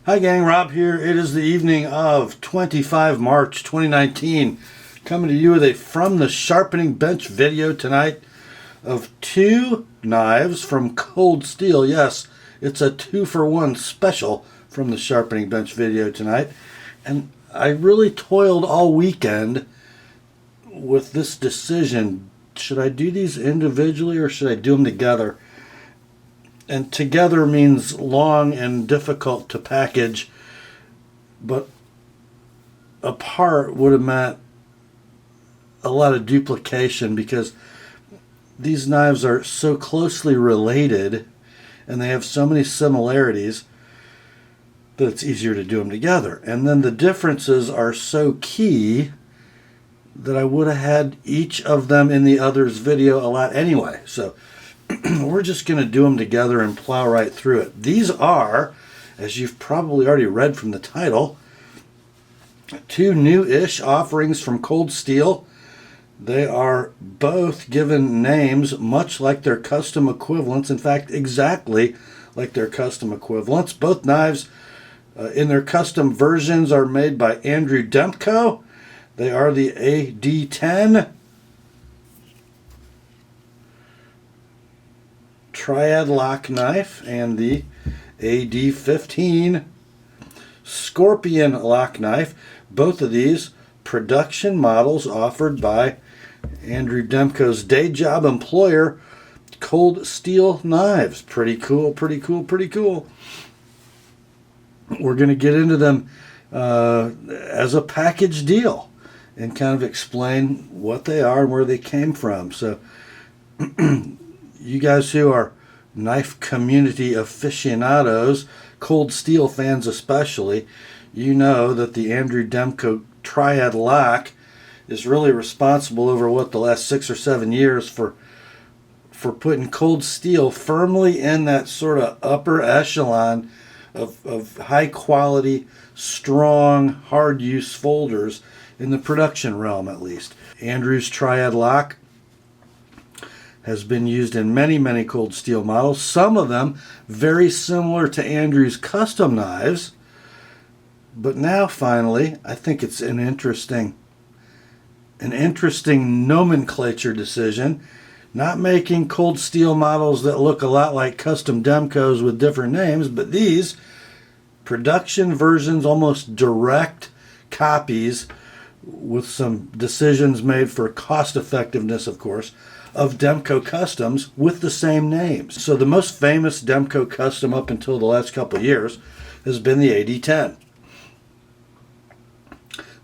Hi gang, Rob here. It is the evening of 25 March 2019. Coming to you with a From the Sharpening Bench video tonight of two knives from Cold Steel. Yes, it's a 2-for-1 special From the Sharpening Bench video tonight. And I really toiled all weekend with this decision. Should I do these individually or should I do them together? And together means long and difficult to package, but apart would have meant a lot of duplication because these knives are so closely related and they have so many similarities that it's easier to do them together. And then the differences are so key that I would have had each of them in the other's video a lot anyway. So we're just going to do them together and plow right through it. These are, as you've probably already read from the title, two new-ish offerings from Cold Steel. They are both given names much like their custom equivalents. In fact, exactly like their custom equivalents. Both knives in their custom versions are made by Andrew Demko. They are the AD10 Triad Lock knife and the AD15 Scorpion lock knife. Both of these production models offered by Andrew Demko's day job employer, Cold Steel Knives. Pretty cool, pretty cool, pretty cool. We're going to get into them as a package deal and kind of explain what they are and where they came from. So you guys who are knife community aficionados, Cold Steel fans especially, you know that the Andrew Demko Triad Lock is really responsible over the last 6 or 7 years for putting Cold Steel firmly in that sort of upper echelon of high quality, strong, hard use folders in the production realm at least. Andrew's Triad Lock has been used in many, many Cold Steel models, some of them very similar to Andrew's custom knives. But now finally, I think it's an interesting nomenclature decision, not making Cold Steel models that look a lot like custom Demkos with different names, but these production versions, almost direct copies with some decisions made for cost effectiveness, of course, of Demko customs with the same names. So the most famous Demko custom up until the last couple of years has been the AD10.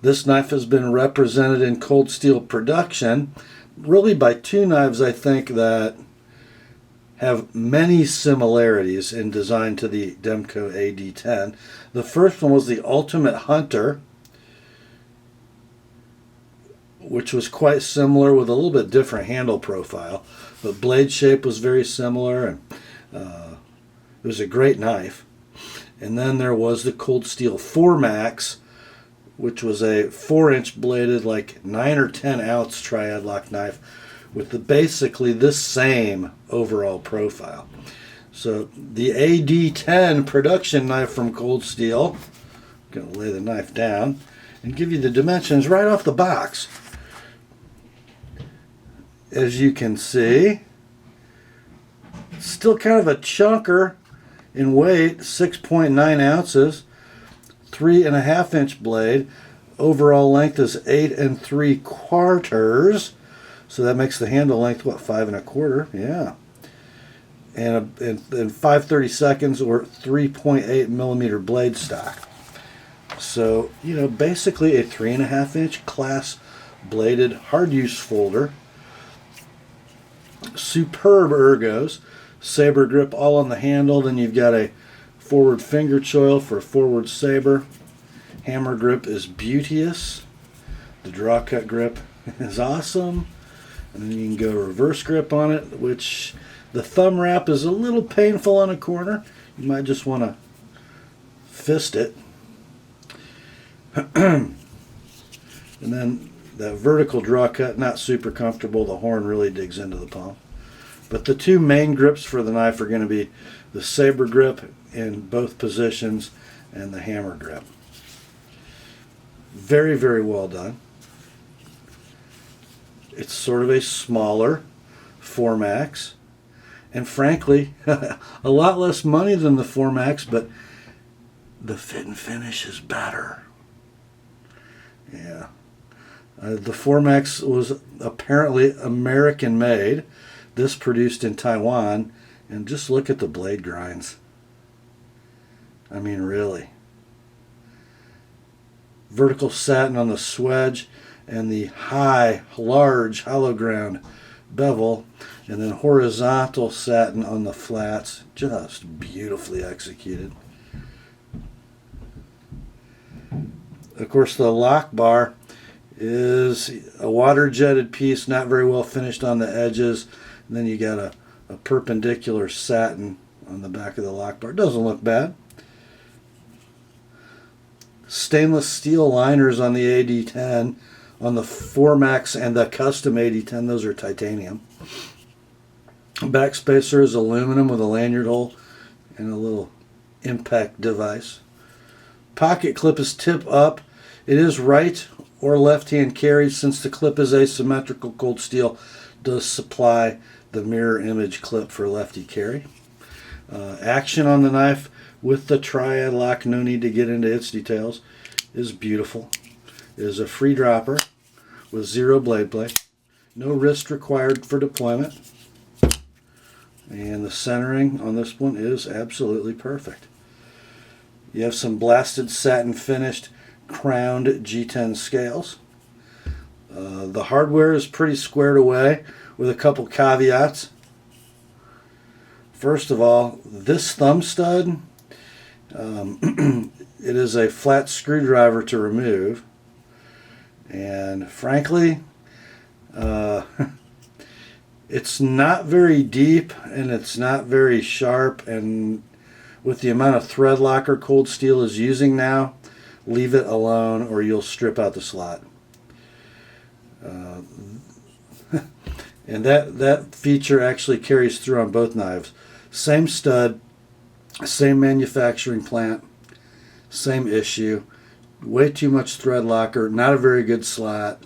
This knife has been represented in Cold Steel production really by two knives, I think, that have many similarities in design to the Demko AD10. The first one was the Ultimate Hunter, which was quite similar with a little bit different handle profile, but blade shape was very similar, and it was a great knife. And then there was the Cold Steel 4 Max, which was a 4-inch bladed, like 9 or 10 ounce Triad Lock knife with basically this same overall profile. So the AD10 production knife from Cold Steel, I'm going to lay the knife down and give you the dimensions right off the box. As you can see, still kind of a chunker in weight, 6.9 ounces, 3.5-inch blade. Overall length is 8 3/4. So that makes the handle length, 5 1/4? Yeah. And 5/32 or 3.8 millimeter blade stock. So, basically a 3.5-inch class bladed hard use folder. Superb ergos, saber grip all on the handle. Then you've got a forward finger choil for a forward saber. Hammer grip is beauteous. The draw cut grip is awesome. And then you can go reverse grip on it, which the thumb wrap is a little painful on a corner. You might just want to fist it. And then that vertical draw cut, not super comfortable. The horn really digs into the palm. But the two main grips for the knife are going to be the saber grip in both positions and the hammer grip. Very, very well done. It's sort of a smaller 4MAX, and frankly, a lot less money than the 4MAX, but the fit and finish is better. Yeah. The 4MAX was apparently American made. This produced in Taiwan, and just look at the blade grinds. I mean, really. Vertical satin on the swedge and the high, large hollow ground bevel, and then horizontal satin on the flats. Just beautifully executed. Of course, the lock bar is a water jetted piece, not very well finished on the edges. And then you got a perpendicular satin on the back of the lock bar. Doesn't look bad. Stainless steel liners on the AD10, on the 4MAX and the custom AD10, those are titanium. Back spacer is aluminum with a lanyard hole and a little impact device. Pocket clip is tip up. It is right or left hand carry. Since the clip is asymmetrical, cold steel does supply the mirror image clip for lefty carry. Action on the knife with the triad lock, no need to get into its details, is beautiful. It is a free dropper with 0 blade play. No wrist required for deployment. And the centering on this one is absolutely perfect. You have some blasted satin finished crowned G10 scales. The hardware is pretty squared away with a couple caveats. First of all, this thumb stud, it is a flat screwdriver to remove, and frankly, it's not very deep and it's not very sharp, and with the amount of thread locker Cold Steel is using now, leave it alone or you'll strip out the slot. And that feature actually carries through on both knives. Same stud, same manufacturing plant, same issue. Way too much thread locker, not a very good slot.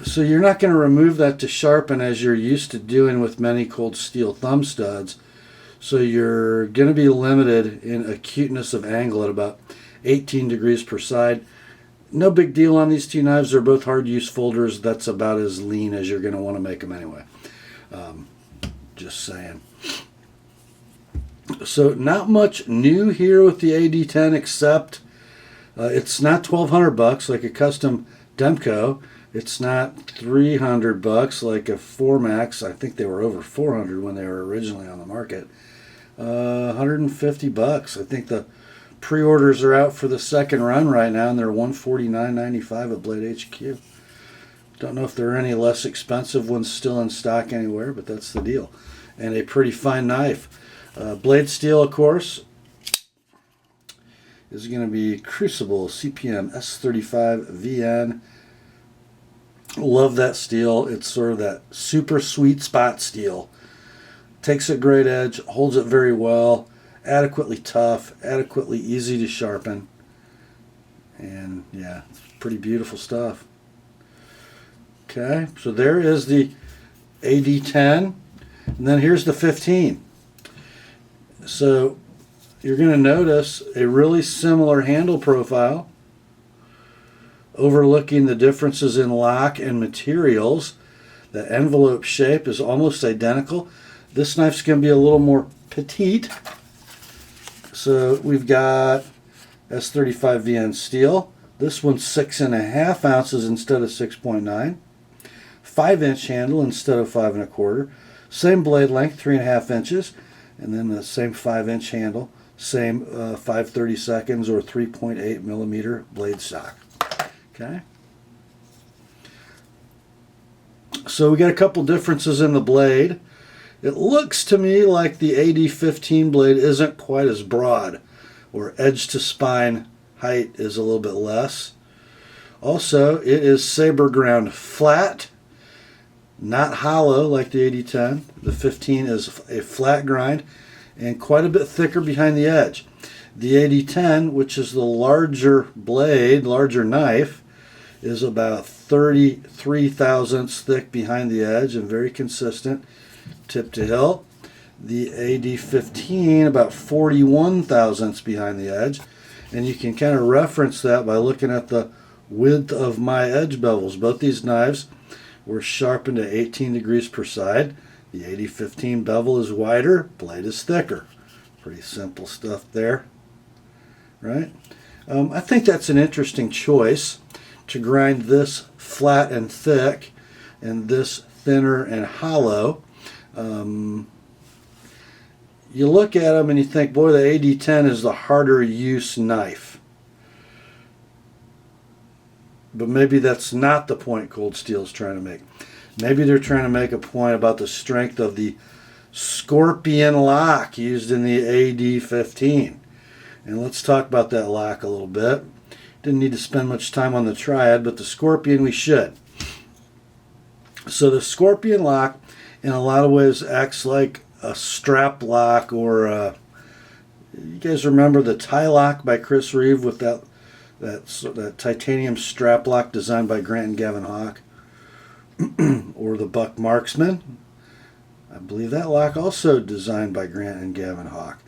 So you're not going to remove that to sharpen as you're used to doing with many Cold Steel thumb studs. So you're going to be limited in acuteness of angle at about 18 degrees per side. No big deal on these two knives. They're both hard use folders. That's about as lean as you're going to want to make them anyway. Just saying. So not much new here with the AD10, except it's not $1,200 like a custom Demco. It's not $300 like a 4MAX. I think they were over $400 when they were originally on the market. $150. I think the pre-orders are out for the second run right now, and they're $149.95 at Blade HQ. Don't know if there are any less expensive ones still in stock anywhere, but that's the deal. And a pretty fine knife. Blade steel, of course, is going to be Crucible CPM S35 VN. Love that steel. It's sort of that super sweet spot steel. Takes a great edge, holds it very well, adequately tough, adequately easy to sharpen. And yeah, it's pretty beautiful stuff. Okay, so there is the AD10. And then here's the 15. So you're going to notice a really similar handle profile, overlooking the differences in lock and materials. The envelope shape is almost identical. This knife's going to be a little more petite. So we've got S35 VN steel. This one's 6.5 ounces instead of 6.9. 5-inch handle instead of 5 1/4. Same blade length, 3.5 inches. And then the same 5-inch handle. Same 5/32 or 3.8 millimeter blade stock. Okay. So we got a couple differences in the blade. It looks to me like the AD15 blade isn't quite as broad, or edge to spine height is a little bit less. Also, it is saber ground flat, not hollow like the AD10. The 15 is a flat grind, and quite a bit thicker behind the edge. The AD10, which is the larger blade, larger knife, is about 33 thousandths thick behind the edge and very consistent tip to hilt. The AD15 about 41 thousandths behind the edge, and you can kind of reference that by looking at the width of my edge bevels. Both these knives were sharpened at 18 degrees per side. The AD15 bevel is wider, blade is thicker. Pretty simple stuff there, right? I think that's an interesting choice, to grind this flat and thick and this thinner and hollow. You look at them and you think, boy, the AD10 is the harder use knife. But maybe that's not the point Cold Steel is trying to make. Maybe they're trying to make a point about the strength of the Scorpion lock used in the AD15. And let's talk about that lock a little bit. Didn't need to spend much time on the Triad, but the Scorpion we should. So the Scorpion lock in a lot of ways acts like a strap lock, or you guys remember the tie lock by Chris Reeve with that titanium strap lock designed by Grant and Gavin Hawk, or the Buck Marksman? I believe that lock also designed by Grant and Gavin Hawk.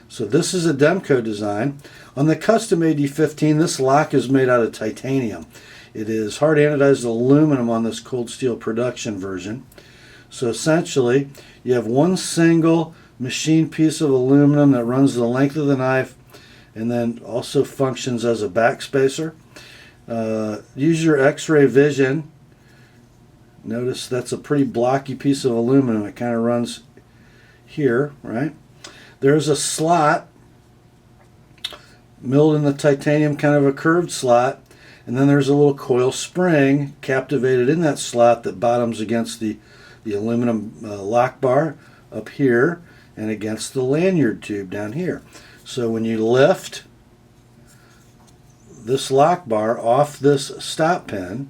So this is a Demco design. On the custom AD15, this lock is made out of titanium. It is hard anodized aluminum on this Cold Steel production version. So essentially, you have one single machined piece of aluminum that runs the length of the knife and then also functions as a backspacer. Use your X-ray vision. Notice that's a pretty blocky piece of aluminum. It kind of runs here, right? There's a slot milled in the titanium, kind of a curved slot, and then there's a little coil spring captivated in that slot that bottoms against the aluminum lock bar up here and against the lanyard tube down here. So when you lift this lock bar off this stop pin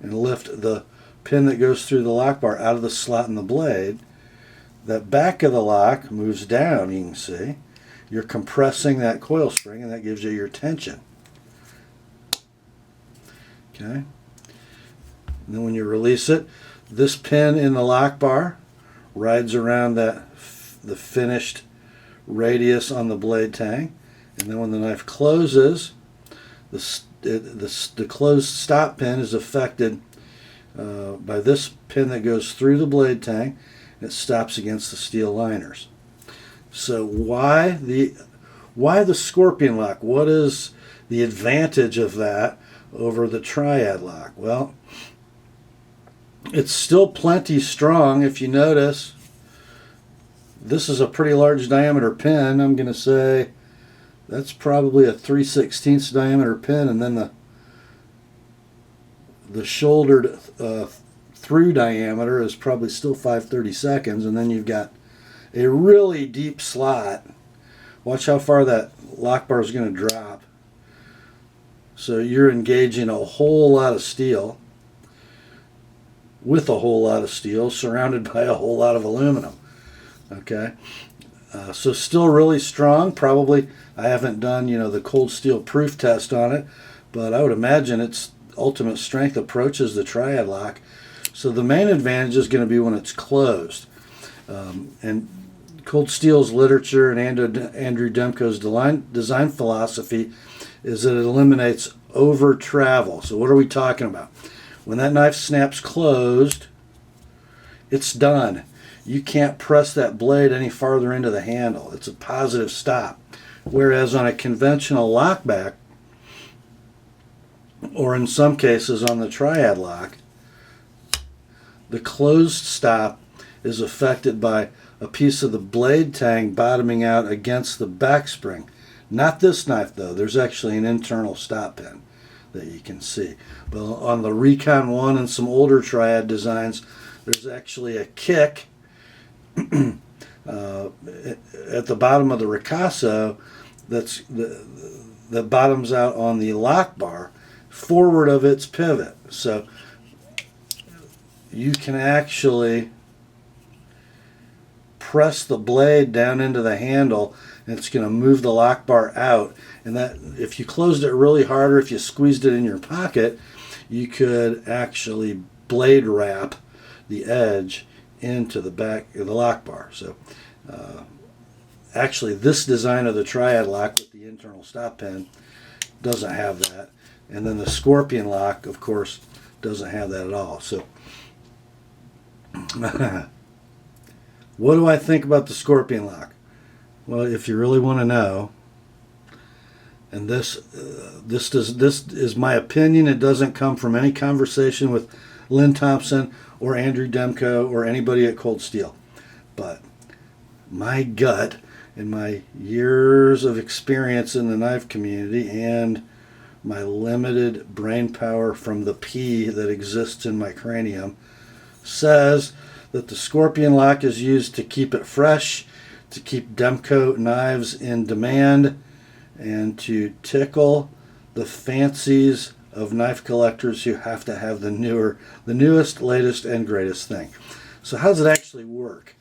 and lift the pin that goes through the lock bar out of the slot in the blade, that back of the lock moves down, you can see. You're compressing that coil spring, and that gives you your tension. Okay? And then when you release it, this pin in the lock bar rides around the finished radius on the blade tang. And then when the knife closes, the closed stop pin is affected by this pin that goes through the blade tang. It stops against the steel liners. So why the Scorpion lock? What is the advantage of that over the Triad lock? Well, it's still plenty strong. If you notice, this is a pretty large diameter pin. I'm going to say that's probably a 3/16 diameter pin, and then the shouldered through diameter is probably still 5/32, and then you've got a really deep slot. Watch how far that lock bar is going to drop. So you're engaging a whole lot of steel with a whole lot of steel surrounded by a whole lot of aluminum. Okay, so still really strong. Probably I haven't done the Cold Steel proof test on it, but I would imagine its ultimate strength approaches the Triad lock. So the main advantage is going to be when it's closed. And Cold Steel's literature and Andrew Demko's design philosophy is that it eliminates over travel. So what are we talking about? When that knife snaps closed, it's done. You can't press that blade any farther into the handle. It's a positive stop. Whereas on a conventional lockback, or in some cases on the Triad lock, the closed stop is affected by a piece of the blade tang bottoming out against the back spring. Not this knife though. There's actually an internal stop pin that you can see. But on the Recon 1 and some older Triad designs, there's actually a kick at the bottom of the ricasso that bottoms out on the lock bar forward of its pivot. So you can actually press the blade down into the handle, and it's going to move the lock bar out. And that, if you closed it really hard or if you squeezed it in your pocket, you could actually blade wrap the edge into the back of the lock bar. So actually this design of the triad lock with the internal stop pin doesn't have that. And then the Scorpion lock, of course, doesn't have that at all. So what do I think about the Scorpion lock? Well, if you really want to know, and this is my opinion. It doesn't come from any conversation with Lynn Thompson or Andrew Demko or anybody at Cold Steel. But my gut and my years of experience in the knife community and my limited brain power from the pea that exists in my cranium says that the Scorpion lock is used to keep it fresh, to keep Demko knives in demand, and to tickle the fancies of knife collectors who have to have the newest, latest, and greatest thing. So how does it actually work?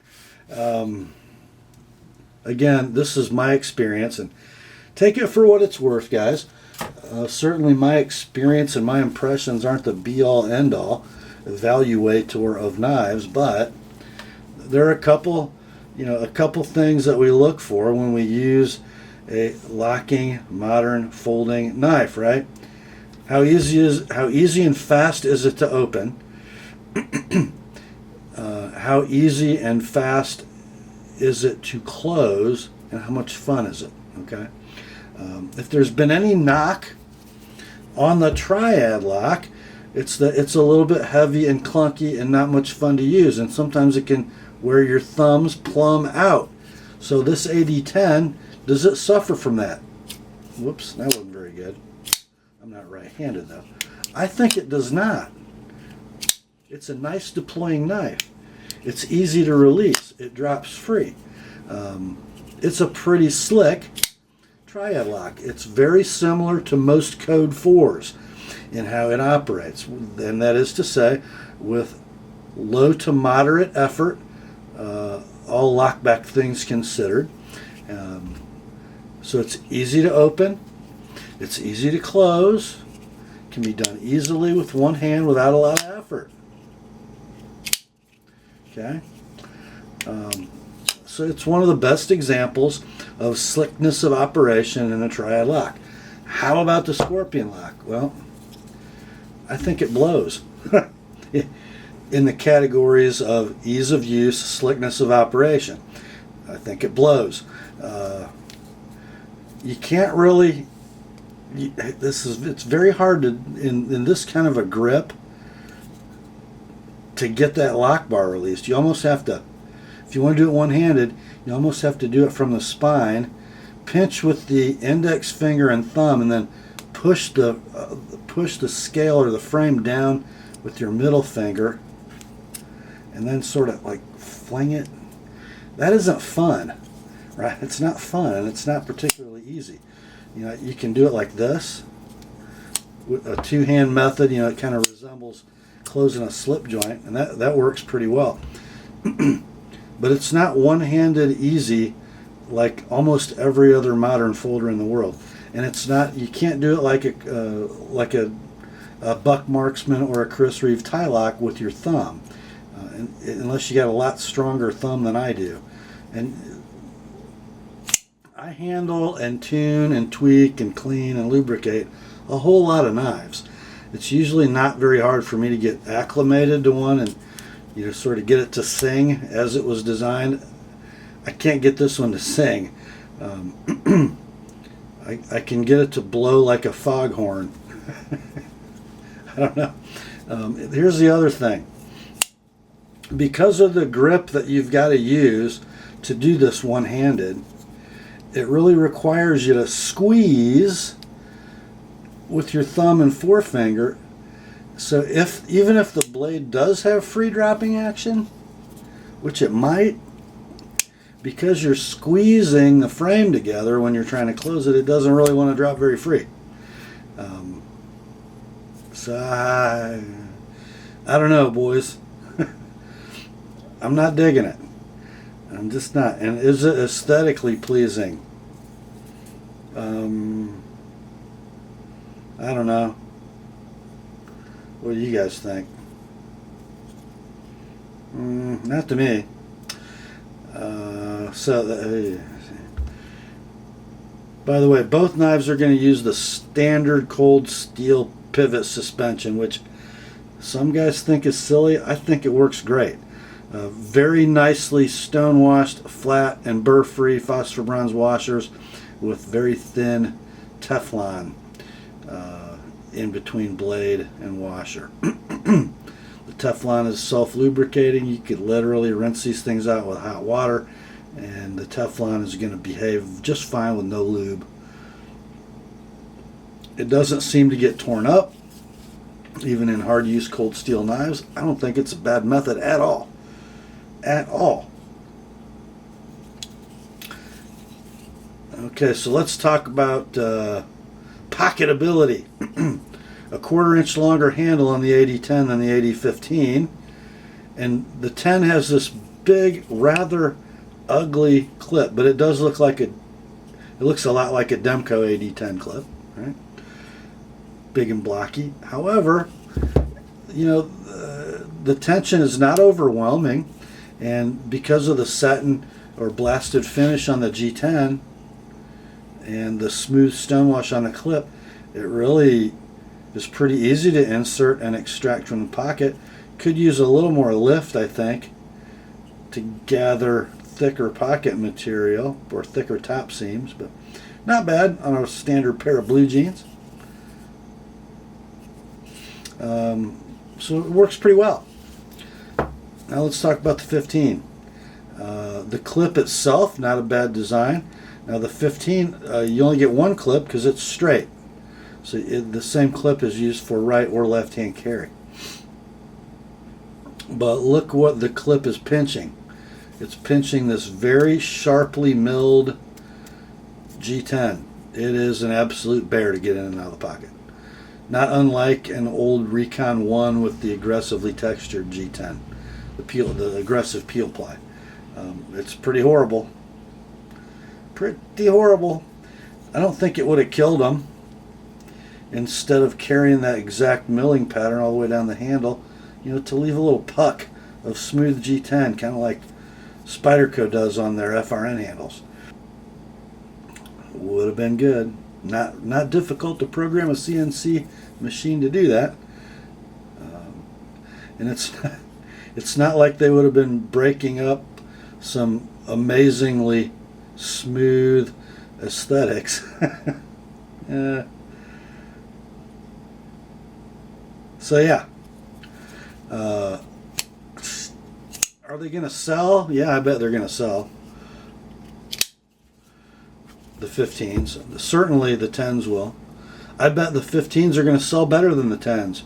Again, this is my experience, and take it for what it's worth, guys. Certainly my experience and my impressions aren't the be-all, end-all evaluator of knives, but there are a couple things that we look for when we use a locking, modern, folding knife, right? How easy and fast is it to open? How easy and fast is it to close, and how much fun is it? Okay. If there's been any knock on the triad lock, it's a little bit heavy and clunky and not much fun to use, and sometimes it can wear your thumbs plumb out. So this AD10, does it suffer from that? Whoops, that wasn't very good. I'm not right-handed though. I think it does not. It's a nice deploying knife. It's easy to release. It drops free. It's a pretty slick triad lock. It's very similar to most Code 4s in how it operates, and that is to say, with low to moderate effort, all lockback things considered. So it's easy to open, it's easy to close, can be done easily with one hand without a lot of effort. Okay, so it's one of the best examples of slickness of operation in a triad lock. How about the Scorpion lock? Well, I think it blows in the categories of ease of use, slickness of operation. I think it blows. You can't really. It's very hard to in this kind of a grip to get that lock bar released. You almost have to, if you want to do it one-handed, you almost have to do it from the spine, pinch with the index finger and thumb, and then push the scale or the frame down with your middle finger, and then sort of like fling it. That isn't fun, right? It's not fun, and it's not particularly easy. You know, you can do it like this, with a two-hand method. You know, it kind of resembles closing a slip joint, and that works pretty well. But it's not one-handed easy like almost every other modern folder in the world, and it's not. You can't do it like a Buck Marksman or a Chris Reeve tie lock with your thumb, unless you got a lot stronger thumb than I do. And I handle and tune and tweak and clean and lubricate a whole lot of knives. It's usually not very hard for me to get acclimated to one and sort of get it to sing as it was designed. I can't get this one to sing. I can get it to blow like a foghorn. I don't know. Here's the other thing. Because of the grip that you've got to use to do this one-handed, it really requires you to squeeze with your thumb and forefinger. So even if the blade does have free dropping action, which it might, because you're squeezing the frame together when you're trying to close it, it doesn't really want to drop very free. So I don't know, boys. I'm not digging it. I'm just not. And is it aesthetically pleasing? I don't know. What do you guys think? Not to me. By the way, both knives are going to use the standard cold steel pivot suspension, which some guys think is silly. I think it works great. Very nicely stone-washed, flat, and burr-free phosphor bronze washers with very thin Teflon in between blade and washer. The Teflon is self-lubricating. You could literally rinse these things out with hot water, and the Teflon is going to behave just fine with no lube. It doesn't seem to get torn up, even in hard-use cold steel knives. I don't think it's a bad method at all. At all. Okay, so let's talk about pocketability. A 1/4 inch longer handle on the AD10 than the AD15, and the 10 has this big, rather ugly clip, but it does look like it looks a lot like a Demco AD10 clip, right? Big and blocky. However, the tension is not overwhelming, and because of the satin or blasted finish on the G10 and the smooth stonewash on the clip, it really is pretty easy to insert and extract from the pocket. Could use a little more lift, I think, to gather thicker pocket material or thicker top seams, but not bad on a standard pair of blue jeans. So it works pretty well. Now let's talk about the 15. The clip itself, not a bad design. Now the 15, you only get one clip because it's straight. So the same clip is used for right or left hand carry. But look what the clip is pinching. It's pinching this very sharply milled G10. It is an absolute bear to get in and out of the pocket. Not unlike an old Recon 1 with the aggressively textured G10. The aggressive peel ply. It's pretty horrible. Pretty horrible. I don't think it would have killed them. Instead of carrying that exact milling pattern all the way down the handle, to leave a little puck of smooth G10, kind of like Spyderco does on their FRN handles. Would have been good. Not difficult to program a CNC machine to do that. And it's not like they would have been breaking up some amazingly smooth aesthetics. So yeah, are they going to sell? Yeah, I bet they're going to sell. The 15s. Certainly the 10s will. I bet the 15s are going to sell better than the 10s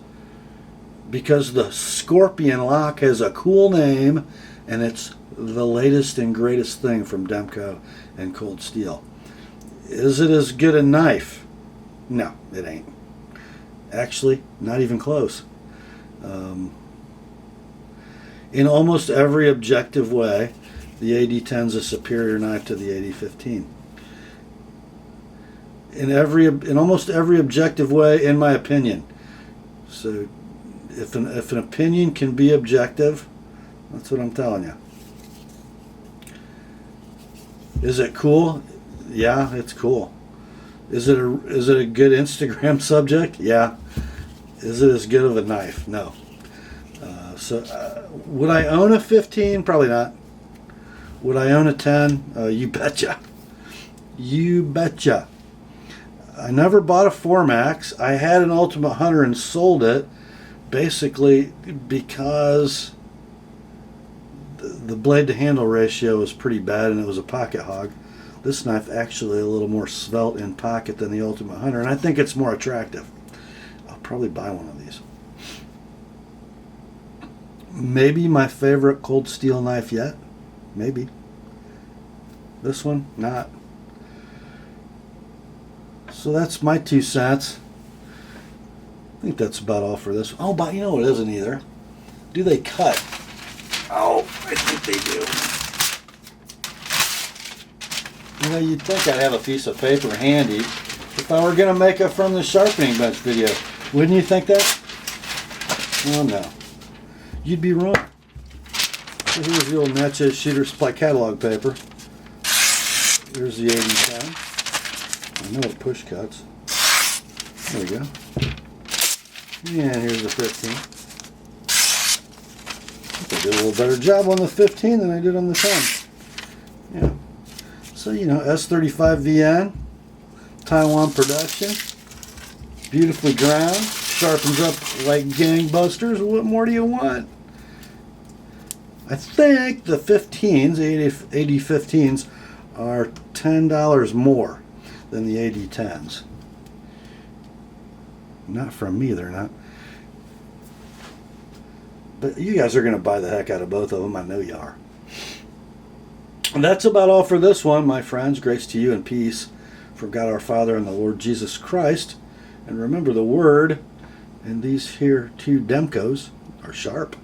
because the Scorpion lock has a cool name and it's the latest and greatest thing from Demco and Cold Steel. Is it as good a knife? No, it ain't. Actually, not even close. In almost every objective way, the AD10 is a superior knife to the AD15. In almost every objective way, in my opinion. So, if an opinion can be objective, that's what I'm telling you. Is it cool? Yeah, it's cool. Is it a good Instagram subject? Yeah. Is it as good of a knife? No. Would I own a 15? Probably not. Would I own a 10? You betcha. You betcha. I never bought a 4MAX. I had an Ultimate Hunter and sold it basically because the blade to handle ratio was pretty bad and it was a pocket hog. This knife actually a little more svelte in pocket than the Ultimate Hunter, and I think it's more attractive. I'll probably buy one of these. Maybe my favorite cold steel knife yet. Maybe. This one, not. So that's my 2 cents. I think that's about all for this. Oh, but you know what isn't either? Do they cut? Oh, I think they do. You know, you'd think I'd have a piece of paper handy if I were going to make a from the sharpening bench video. Wouldn't you think that? Well, no. You'd be wrong. So here's the old Natchez Shooter Supply catalog paper. Here's the AD10. I know it push cuts. There we go. And here's the 15. I did a little better job on the 15 than I did on the 10. Yeah. So, you know, S35VN, Taiwan production, beautifully ground, sharpens up like gangbusters. What more do you want? I think the 15s, AD15s, are $10 more than the AD10s. Not from me, they're not. But you guys are going to buy the heck out of both of them. I know you are. And that's about all for this one, my friends. Grace to you and peace from God our Father and the Lord Jesus Christ. And remember, the word and these here two Demkos are sharp.